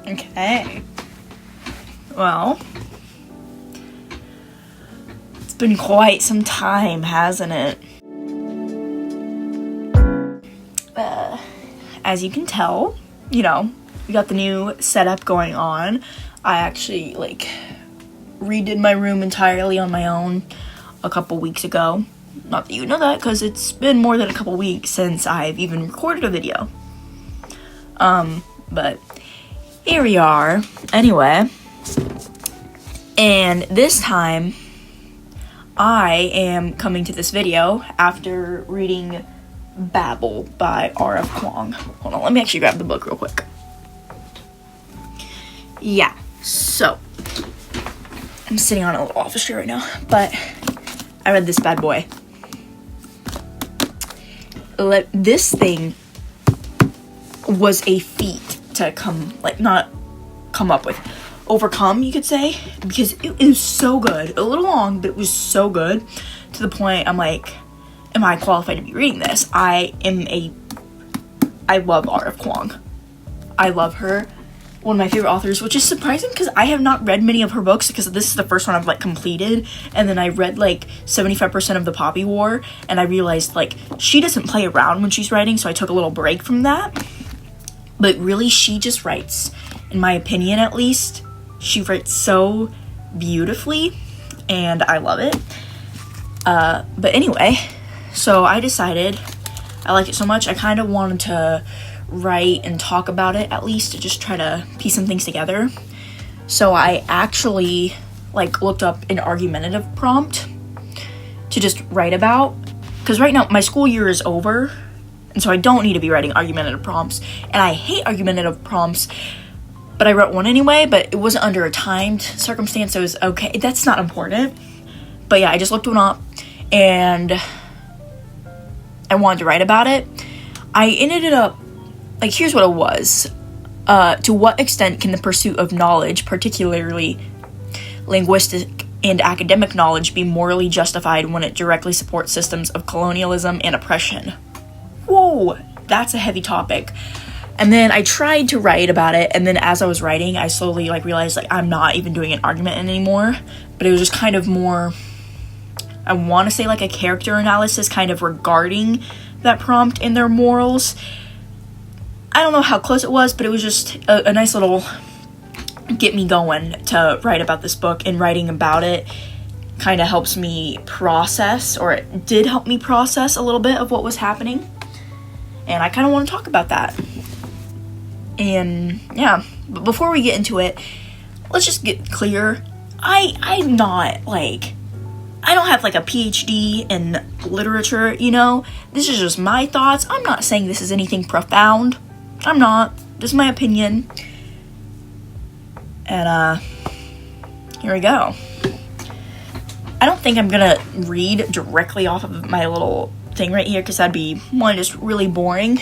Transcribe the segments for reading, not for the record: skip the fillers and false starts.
Okay. Well, it's been quite some time, hasn't it? As you can tell, we got the new setup going on. I actually, redid my room entirely on my own a couple weeks ago. Not that you know that, because it's been more than a couple weeks since I've even recorded a video. But here we are. Anyway, and this time, I am coming to this video after reading Babel by R.F. Kuang. Hold on, let me actually grab the book real quick. Yeah, so I'm sitting on a little office chair right now, but I read this bad boy. This thing was a feat to overcome, you could say, because it was so good. A little long, but it was so good to the point I'm like, am I qualified to be reading this? I love R.F. Kuang. I love her. One of my favorite authors, which is surprising because I have not read many of her books because this is the first one I've completed, and then I read 75% of the Poppy War, and I realized she doesn't play around when she's writing, so I took a little break from that. But really, she just writes, in my opinion at least, she writes so beautifully, and I love it. But anyway, so I decided I liked it so much, I kind of wanted to write and talk about it, at least to just try to piece some things together. So I actually looked up an argumentative prompt to just write about, because right now my school year is over, and so I don't need to be writing argumentative prompts, and I hate argumentative prompts, but I wrote one anyway, but it wasn't under a timed circumstance, so it was okay. That's not important. But yeah, I just looked one up, and I wanted to write about it. I ended up, here's what it was. To what extent can the pursuit of knowledge, particularly linguistic and academic knowledge, be morally justified when it directly supports systems of colonialism and oppression? Whoa, that's a heavy topic. And then I tried to write about it, and then as I was writing, I slowly realized I'm not even doing an argument anymore, but it was just kind of more, I want to say a character analysis kind of regarding that prompt and their morals. I don't know how close it was, but it was just a nice little get me going to write about this book, and writing about it kind of helps me process, or it did help me process a little bit of what was happening, and I kind of want to talk about that. And yeah, but before we get into it, let's just get clear. I'm not I don't have a PhD in literature, This is just my thoughts. I'm not saying this is anything profound. I'm not. This is my opinion. And, here we go. I don't think I'm gonna read directly off of my little thing right here, because that'd be, just really boring.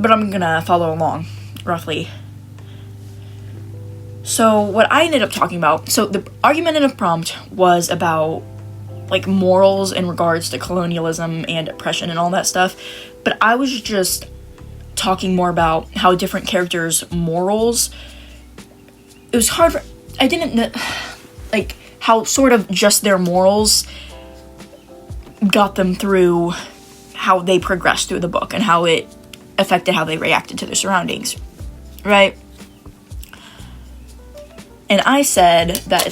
But I'm gonna follow along, roughly. So, what I ended up talking about, so the argumentative prompt was about morals in regards to colonialism and oppression and all that stuff, but I was just talking more about how different characters' morals, it was hard I didn't, how sort of just their morals got them through how they progressed through the book, and how it affected how they reacted to their surroundings, right? And I said that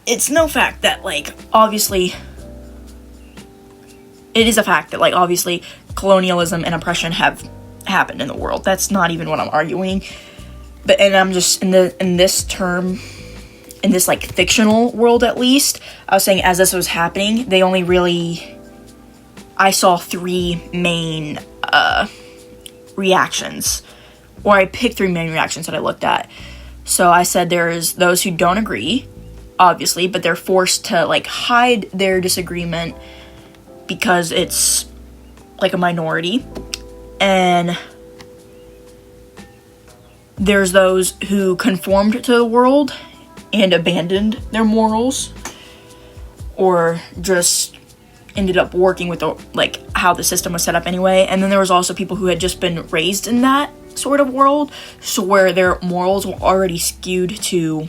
it's no fact that, obviously, it is a fact that, obviously, colonialism and oppression have happened in the world. That's not even what I'm arguing. But, and I'm just, in this term, in this, fictional world, at least, I was saying, as this was happening, they only really, I saw three main, reactions. Or I picked three main reactions that I looked at. So I said there's those who don't agree, obviously, but they're forced to, hide their disagreement because it's, a minority. And there's those who conformed to the world and abandoned their morals, or just ended up working with the, like, how the system was set up anyway. And then there was also people who had just been raised in that sort of world, so where their morals were already skewed to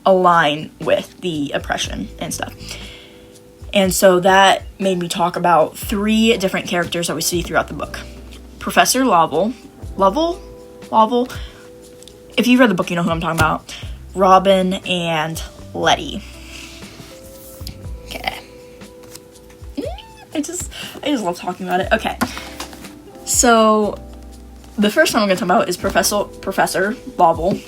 align with the oppression and stuff. And so that made me talk about 3 different characters that we see throughout the book. Professor Lovell. If you've read the book, you know who I'm talking about. Robin and Letty. Okay. I just love talking about it. Okay. So the first one I'm going to talk about is Professor Lovell.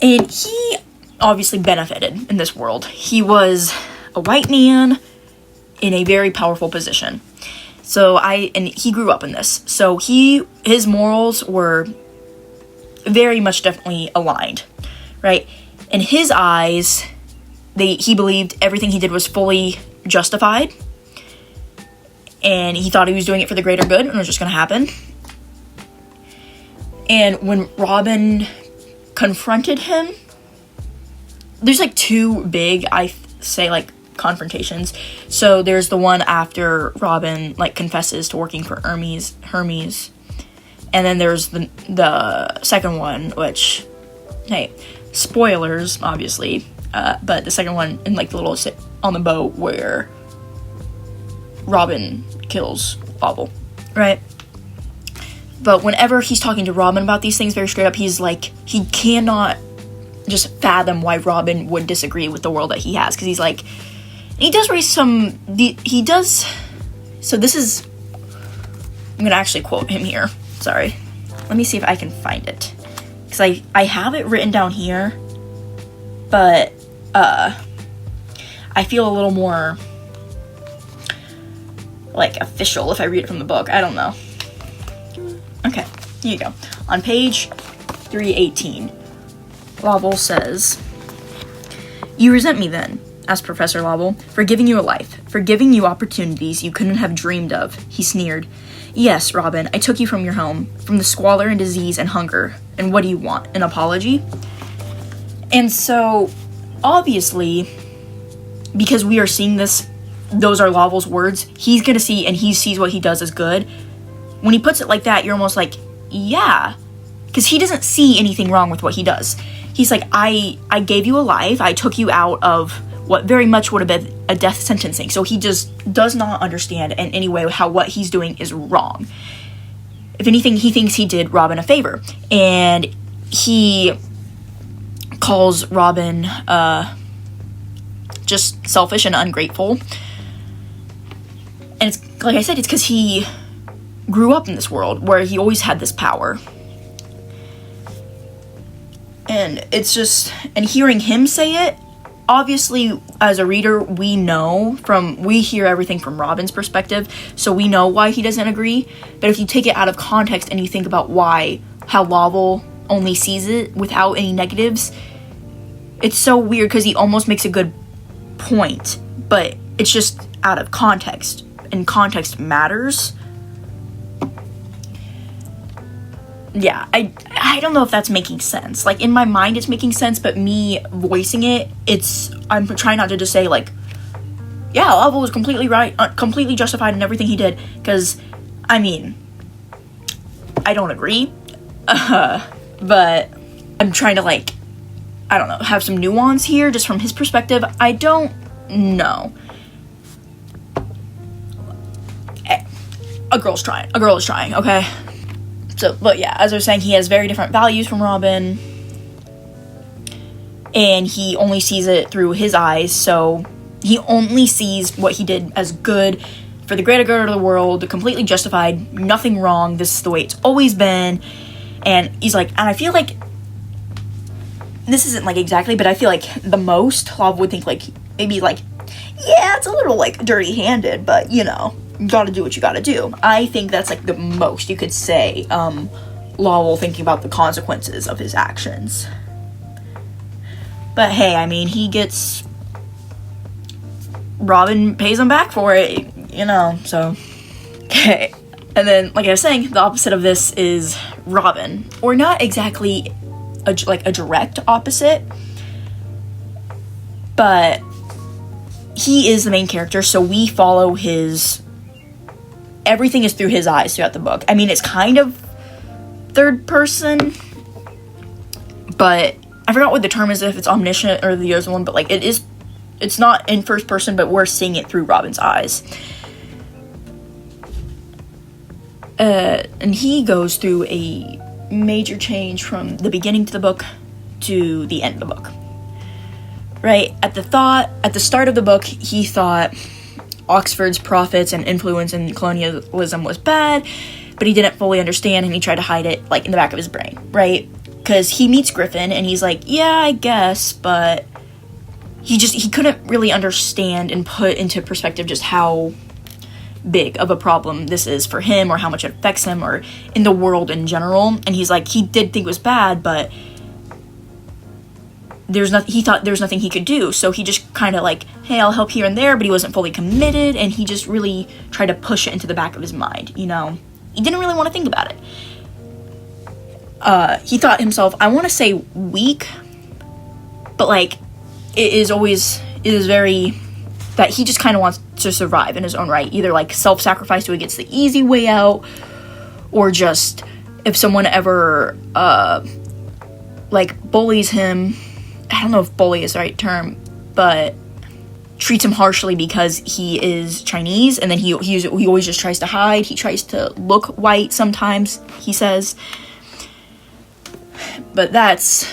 And he obviously benefited in this world. He was a white man in a very powerful position. And he grew up in this. So his morals were very much definitely aligned, right? In his eyes, he believed everything he did was fully justified. And he thought he was doing it for the greater good and it was just going to happen. And when Robin confronted him, there's like 2 big, confrontations. So there's the one after Robin, like, confesses to working for Hermes. And then there's the second one, which, hey, spoilers, obviously. But the second one in, like, the little sit on the boat where Robin kills Babel, right? But whenever he's talking to Robin about these things very straight up, he's like, he cannot just fathom why Robin would disagree with the world that he has. Because he's like, he does raise so this is, I'm going to actually quote him here. Sorry. Let me see if I can find it. Because I have it written down here. But, I feel a little more, like, official if I read it from the book. I don't know. Okay, here you go. On page 318, Lovell says, "You resent me then," asked Professor Lovell, "for giving you a life, for giving you opportunities you couldn't have dreamed of." He sneered. "Yes, Robin, I took you from your home, from the squalor and disease and hunger. And what do you want, an apology?" And so, obviously, because we are seeing this, those are Lovell's words, he's gonna see, and he sees what he does as good. When he puts it like that, you're almost like, yeah. Because he doesn't see anything wrong with what he does. He's like, I gave you a life, I took you out of what very much would have been a death sentencing. So he just does not understand in any way how what he's doing is wrong. If anything, he thinks he did Robin a favor. And he calls Robin just selfish and ungrateful. And it's, like I said, it's because he grew up in this world where he always had this power. And it's just, and hearing him say it, obviously, as a reader, we hear everything from Robin's perspective, so we know why he doesn't agree. But if you take it out of context and you think about how Lovell only sees it without any negatives, it's so weird because he almost makes a good point, but it's just out of context, and context matters. Yeah, I don't know if that's making sense. Like, in my mind, it's making sense, but me voicing it, I'm trying not to just say, like, yeah, Lovell was completely right, completely justified in everything he did, because, I mean, I don't agree, but I'm trying to, like, I don't know, have some nuance here, just from his perspective. I don't know. A girl is trying, okay? So, but yeah, as I was saying, he has very different values from Robin, and he only sees it through his eyes, so he only sees what he did as good for the greater good of the world, completely justified, nothing wrong, this is the way it's always been. And he's like, and I feel like, this isn't like exactly, but I feel like the most Lovell would think, like, maybe like, yeah, it's a little like dirty-handed, but you know, you gotta do what you gotta do. I think that's like the most you could say, Lovell thinking about the consequences of his actions. But hey, I mean, Robin pays him back for it, you know, so. Okay. And then, like I was saying, the opposite of this is Robin. Or not exactly a direct opposite, but he is the main character, so we follow everything is through his eyes throughout the book. I mean, it's kind of third person, but I forgot what the term is, if it's omniscient or the other one, but like it's not in first person, but we're seeing it through Robin's eyes. And he goes through a major change from the beginning to the book to the end of the book. Right? At the start of the book, he thought Oxford's profits and influence and colonialism was bad, but he didn't fully understand, and he tried to hide it, like, in the back of his brain, right? Because he meets Griffin, and he's like, yeah, I guess, but he couldn't really understand and put into perspective just how big of a problem this is for him, or how much it affects him, or in the world in general. And he's like, he did think it was bad, but he thought there was nothing he could do, so he just kind of like, hey, I'll help here and there, but he wasn't fully committed, and he just really tried to push it into the back of his mind, you know? He didn't really want to think about it. He thought himself, I want to say weak, but like, it is very, that he just kind of wants to survive in his own right, either like self-sacrifice so he gets the easy way out, or just, if someone ever, like, bullies him, I don't know if bully is the right term, but treats him harshly because he is Chinese, and then he always just tries to hide. He tries to look white sometimes, he says. But that's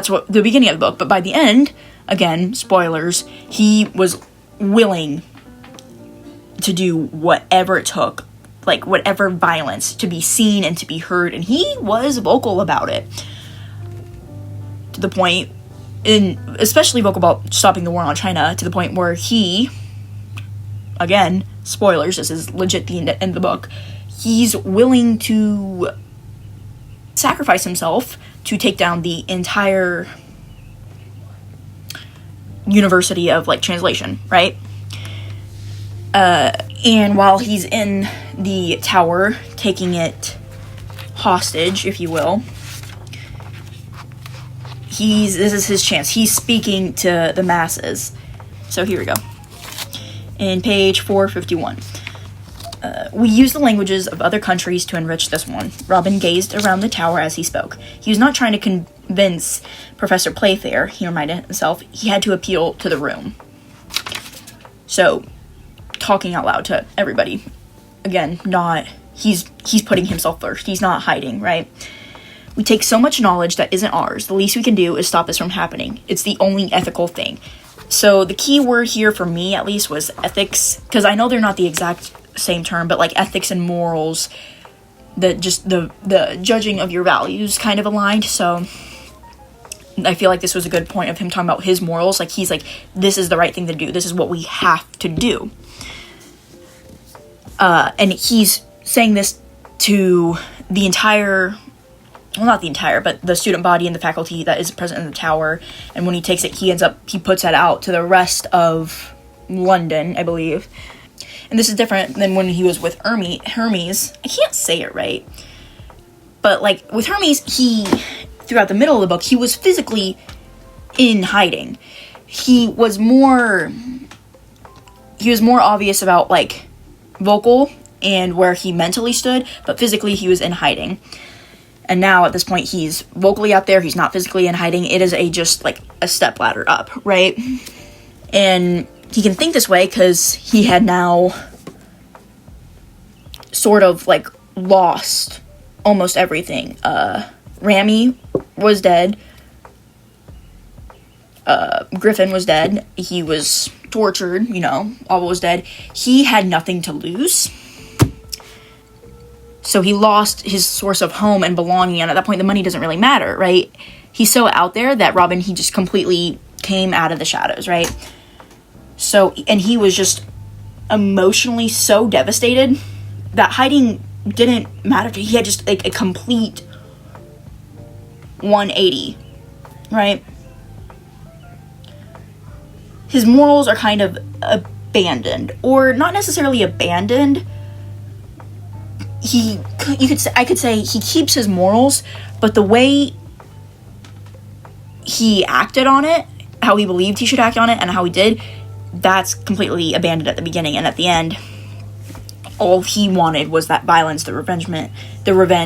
what the beginning of the book. But by the end, again, spoilers, he was willing to do whatever it took, like whatever violence, to be seen and to be heard, and he was vocal about it. To the point, especially vocal about stopping the war on China, to the point where he, again, spoilers, this is legit the end of the book, he's willing to sacrifice himself to take down the entire university of, like, translation, right? And while he's in the tower, taking it hostage, if you will, this is his chance. He's speaking to the masses. So here we go. In page 451. We use the languages of other countries to enrich this one. Robin gazed around the tower as he spoke. He was not trying to convince Professor Playfair, he reminded himself. He had to appeal to the room. So, talking out loud to everybody. Again, he's putting himself first. He's not hiding, right? We take so much knowledge that isn't ours. The least we can do is stop this from happening. It's the only ethical thing. So the key word here for me, at least, was ethics, because I know they're not the exact same term, but like ethics and morals, the judging of your values kind of aligned. So I feel like this was a good point of him talking about his morals. Like, he's like, this is the right thing to do. This is what we have to do. And he's saying this to the entire, well, not the entire, but the student body and the faculty that is present in the tower. And when he takes it, he puts that out to the rest of London, I believe. And this is different than when he was with Hermes. I can't say it right. But, like, with Hermes, throughout the middle of the book, he was physically in hiding. He was more obvious about, like, vocal and where he mentally stood, but physically he was in hiding. And now, at this point, he's vocally out there, he's not physically in hiding. It is just, like, a stepladder up, right? And he can think this way because he had now sort of, like, lost almost everything. Rami was dead. Griffin was dead. He was tortured, all was dead. He had nothing to lose. So he lost his source of home and belonging, and at that point, the money doesn't really matter, right? He's so out there that Robin, he just completely came out of the shadows, right? So, and he was just emotionally so devastated that hiding didn't matter to him. He had just, like, a complete 180, right? His morals are kind of abandoned, or not necessarily abandoned. I could say he keeps his morals, but the way he acted on it, how he believed he should act on it and how he did, that's completely abandoned at the beginning. And at the end, all he wanted was that violence, the revenge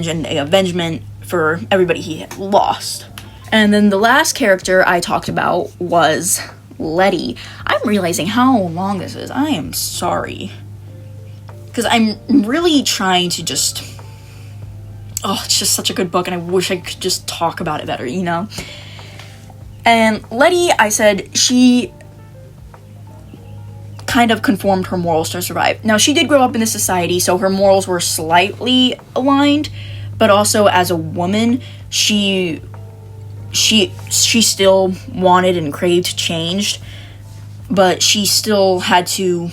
and the avengement for everybody he had lost. And then the last character I talked about was Letty. I'm realizing how long this is. I am sorry. Because I'm really trying to just... Oh, it's just such a good book, and I wish I could just talk about it better, you know? And Letty, I said, she kind of conformed her morals to survive. Now, she did grow up in this society, so her morals were slightly aligned, but also as a woman, she still wanted and craved change, but she still had to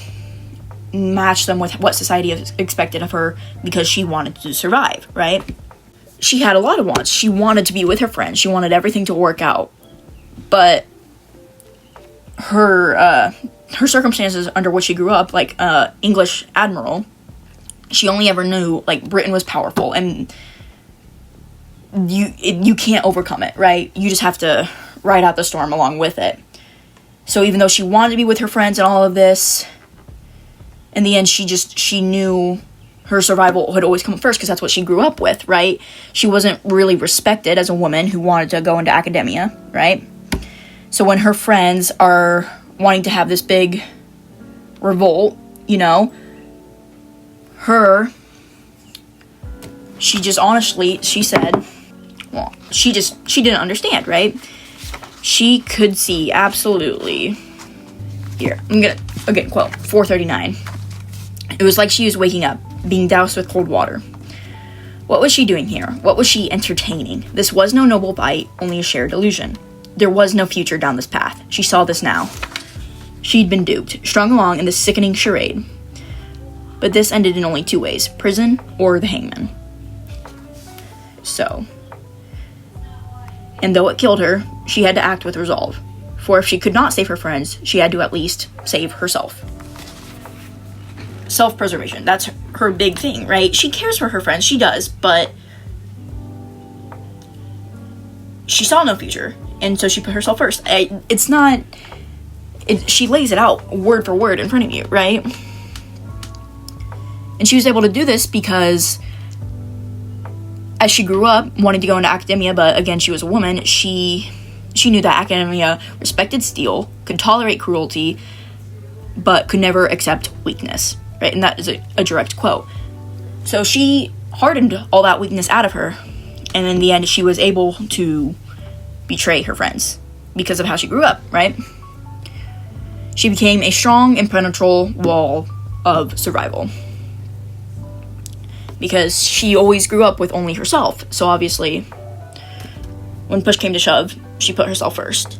match them with what society expected of her because she wanted to survive, right? She had a lot of wants. She wanted to be with her friends. She wanted everything to work out. But her circumstances under which she grew up, like English admiral, she only ever knew, like, Britain was powerful, and you can't overcome it, right? You just have to ride out the storm along with it. So even though she wanted to be with her friends and all of this, in the end, she knew her survival had always come first because that's what she grew up with, right? She wasn't really respected as a woman who wanted to go into academia, right? So when her friends are wanting to have this big revolt, you know, she just honestly, she said, well, she didn't understand, right? She could see absolutely. Here, I'm gonna, again, quote, 439. It was like she was waking up, being doused with cold water. What was she doing here? What was she entertaining? This was no noble fight, only a shared illusion. There was no future down this path. She saw this now. She'd been duped, strung along in this sickening charade. But this ended in only two ways, prison or the hangman. So, and though it killed her, she had to act with resolve. For if she could not save her friends, she had to at least save herself. Self-preservation, that's her big thing, right? She cares for her friends, she does, but she saw no future, and so she put herself first. She lays it out word for word in front of you, right? And she was able to do this because as she grew up, wanting to go into academia, but again, she was a woman, she knew that academia respected steel, could tolerate cruelty, but could never accept weakness, right? And that is a direct quote. So she hardened all that weakness out of her, and in the end, she was able to betray her friends because of how she grew up, right? She became a strong, impenetrable wall of survival. Because she always grew up with only herself, so obviously, when push came to shove, she put herself first.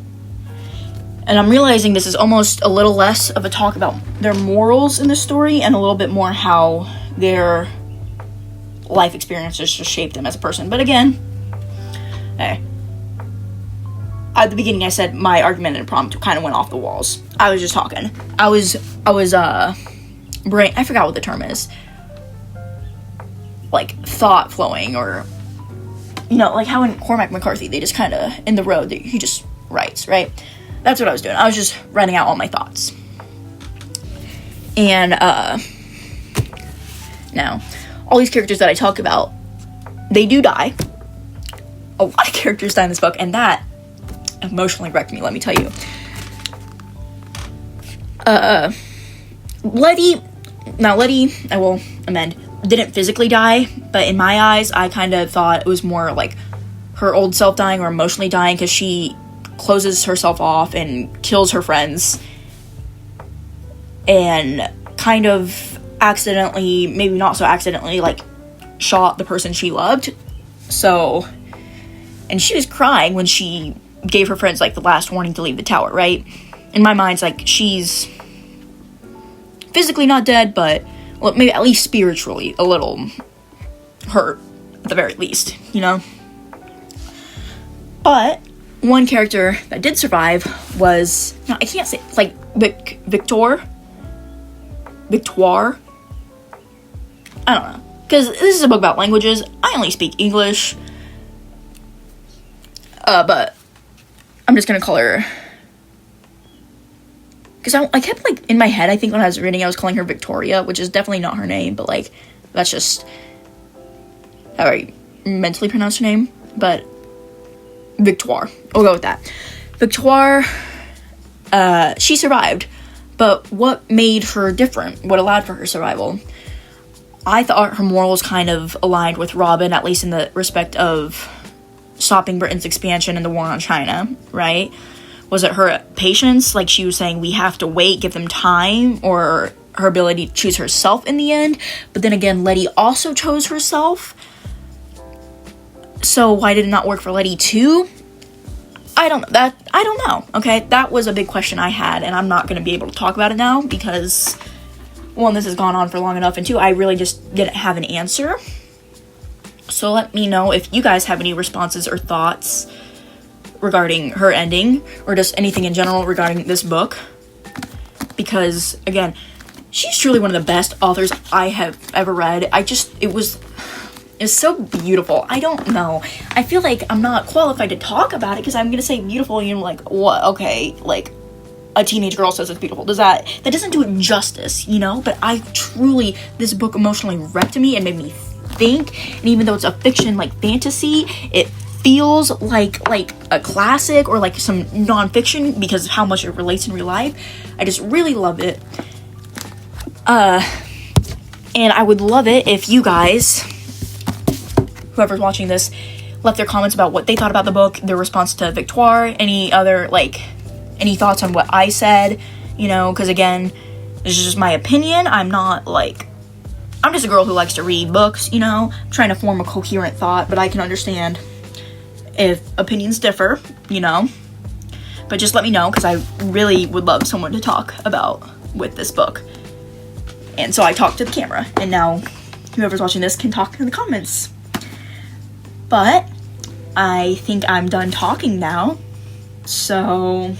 And I'm realizing this is almost a little less of a talk about their morals in the story and a little bit more how their life experiences just shaped them as a person. But again, hey, at the beginning I said my argument and prompt kind of went off the walls. I was just talking. I forgot what the term is. Like, thought flowing, or, you know, like how in Cormac McCarthy, they just kind of, in the road, he just writes, right? That's what I was doing. I was just writing out all my thoughts. And, now, all these characters that I talk about, they do die. A lot of characters die in this book, and that emotionally wrecked me, let me tell you. Letty, I will amend, didn't physically die, but in my eyes, I kind of thought it was more like her old self dying or emotionally dying, because she closes herself off and kills her friends and kind of accidentally, maybe not so accidentally, like, shot the person she loved. So, and she was crying when she gave her friends, like, the last warning to leave the tower, right? In my mind, it's like, she's physically not dead, but well, maybe at least spiritually a little hurt, at the very least, you know? But one character that did survive was, no, I can't say, like, Victoire? I don't know. Because this is a book about languages. I only speak English. But I'm just gonna call her because I kept, like, in my head, I think when I was reading, I was calling her Victoria, which is definitely not her name, but, like, that's just how I mentally pronounce her name, but Victoire. We'll go with that. Victoire, she survived, but what made her different? What allowed for her survival? I thought her morals kind of aligned with Robin, at least in the respect of stopping Britain's expansion and the war on China, right? Was it her patience? Like, she was saying, we have to wait, give them time, or her ability to choose herself in the end? But then again, Letty also chose herself. So why did it not work for Letty too? I don't know, okay? That was a big question I had, and I'm not going to be able to talk about it now because, one, this has gone on for long enough, and two, I really just didn't have an answer. So let me know if you guys have any responses or thoughts regarding her ending, or just anything in general regarding this book. Because, again, she's truly one of the best authors I have ever read. It's so beautiful. I don't know. I feel like I'm not qualified to talk about it because I'm going to say beautiful and you're like, what? Okay, like, a teenage girl says it's beautiful. That doesn't do it justice, you know? But this book emotionally wrecked me and made me think. And even though it's a fiction, like, fantasy, it feels like a classic or like some non-fiction because of how much it relates in real life. I just really love it. And I would love it if you guys, whoever's watching this, left their comments about what they thought about the book, their response to Victoire, any thoughts on what I said, you know, because again, this is just my opinion. I'm just a girl who likes to read books, you know, I'm trying to form a coherent thought, but I can understand if opinions differ, you know, but just let me know, because I really would love someone to talk about with this book. And so I talked to the camera, and now whoever's watching this can talk in the comments. But I think I'm done talking now, so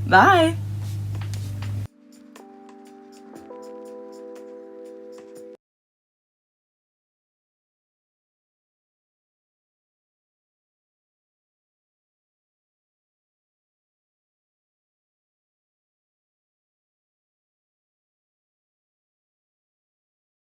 bye.